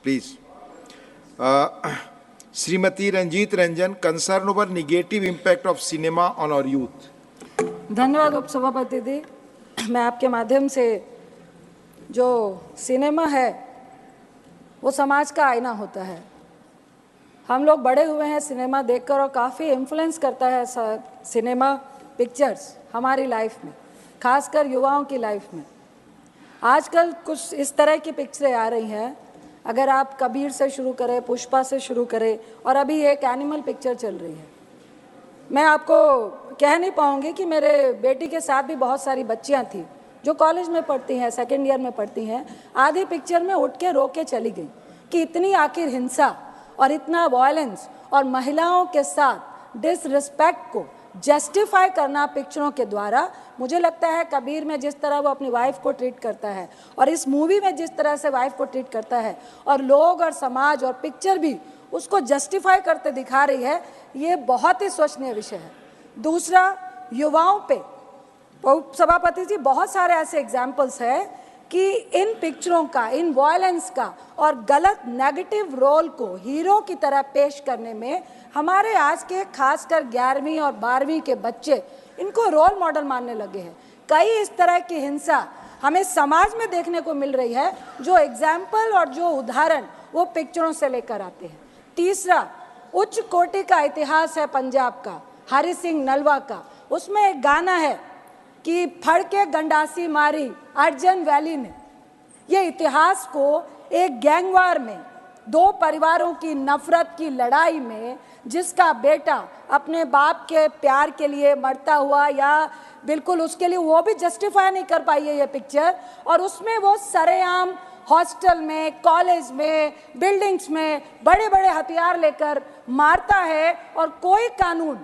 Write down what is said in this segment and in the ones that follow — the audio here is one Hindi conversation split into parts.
Please. Shrimati Ranjeet Ranjan, concern over negative impact of cinema on our youth. धन्यवाद उपसभापति जी। मैं आपके माध्यम से, जो सिनेमा है वो समाज का आईना होता है। हम लोग बड़े हुए हैं सिनेमा देखकर और काफ़ी इन्फ्लुएंस करता है सिनेमा पिक्चर्स हमारी लाइफ में, खासकर युवाओं की लाइफ में। आजकल कुछ इस तरह की पिक्चरें आ रही हैं, अगर आप कबीर से शुरू करें, पुष्पा से शुरू करें, और अभी एक एनिमल पिक्चर चल रही है। मैं आपको कह नहीं पाऊँगी कि मेरे बेटी के साथ भी बहुत सारी बच्चियाँ थी जो कॉलेज में पढ़ती हैं, सेकेंड ईयर में पढ़ती हैं। आधी पिक्चर में उठ के रो के चली गई कि इतनी आखिर हिंसा और इतना वायलेंस और महिलाओं के साथ डिसरिस्पेक्ट को जस्टिफाई करना पिक्चरों के द्वारा, मुझे लगता है कबीर में जिस तरह वो अपनी वाइफ को ट्रीट करता है और इस मूवी में जिस तरह से वाइफ को ट्रीट करता है, और लोग और समाज और पिक्चर भी उसको जस्टिफाई करते दिखा रही है, ये बहुत ही सोचनीय विषय है। दूसरा, युवाओं पे सभापति जी बहुत सारे ऐसे एग्जाम्पल्स हैं कि इन पिक्चरों का, इन वायलेंस का और गलत नेगेटिव रोल को हीरो की तरह पेश करने में हमारे आज के खासकर 11वीं और 12वीं के बच्चे इनको रोल मॉडल मानने लगे हैं। कई इस तरह की हिंसा हमें समाज में देखने को मिल रही है, जो एग्जाम्पल और जो उदाहरण वो पिक्चरों से लेकर आते हैं। तीसरा, उच्च कोटि का इतिहास है पंजाब का, हरि सिंह नलवा का। उसमें एक गाना है कि फड़ के गंडासी मारी अर्जन वैली ने। ये इतिहास को एक गैंगवार में, दो परिवारों की नफरत की लड़ाई में, जिसका बेटा अपने बाप के प्यार के लिए मरता हुआ, या बिल्कुल उसके लिए वो भी जस्टिफाई नहीं कर पाई है ये पिक्चर, और उसमें वो सरेआम हॉस्टल में, कॉलेज में, बिल्डिंग्स में बड़े बड़े हथियार लेकर मारता है, और कोई कानून,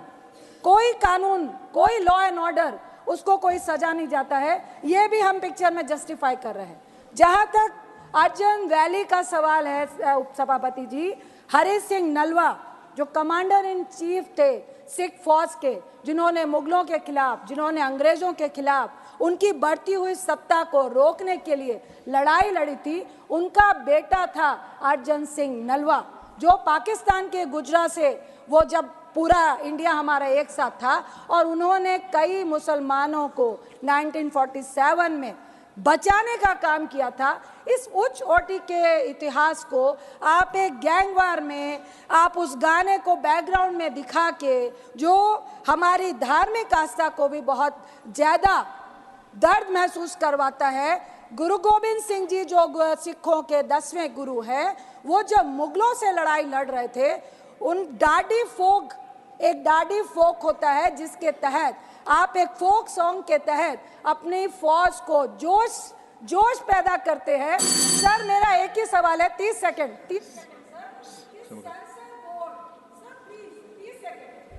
कोई लॉ एंड ऑर्डर, उसको कोई सजा नहीं जाता है। ये भी हम पिक्चर में जस्टिफाई कर रहे हैं। जहां तक अर्जन वैली का सवाल है उपसभापति जी, हरि सिंह नलवा जो कमांडर इन चीफ थे सिख फौज के, जिन्होंने मुगलों के खिलाफ, जिन्होंने अंग्रेजों के खिलाफ उनकी बढ़ती हुई सत्ता को रोकने के लिए लड़ाई लड़ी थी, उनका बेटा था अर्जन सिंह नलवा, जो पाकिस्तान के गुजरा से, वो जब पूरा इंडिया हमारा एक साथ था, और उन्होंने कई मुसलमानों को 1947 में बचाने का काम किया था। इस उच्च कोटि के इतिहास को आप एक गैंगवार में, आप उस गाने को बैकग्राउंड में दिखा के, जो हमारी धार्मिक आस्था को भी बहुत ज़्यादा दर्द महसूस करवाता है। गुरु गोविंद सिंह जी जो सिखों के 10वें गुरु हैं, वो जब मुगलों से लड़ाई लड़ रहे थे, उन एक डाडी फोक होता है जिसके तहत आप एक फोक सॉन्ग के तहत अपनी फौज को जोश पैदा करते हैं। सर, मेरा एक ही सवाल है, 30 सेकंड,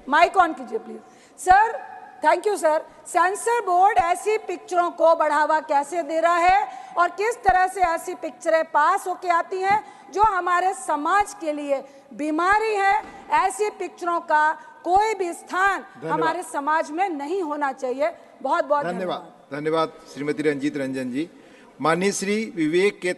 माइक ऑन कीजिए please. Sir, thank you sir. Sensor board ऐसी पिक्चरों को बढ़ावा कैसे दे रहा है, और किस तरह से ऐसी पिक्चरें पास होके आती हैं जो हमारे समाज के लिए बीमारी है? ऐसी पिक्चरों का कोई भी स्थान हमारे समाज में नहीं होना चाहिए। बहुत बहुत धन्यवाद। धन्यवाद श्रीमती रंजीत रंजन जी। माननीय श्री विवेक के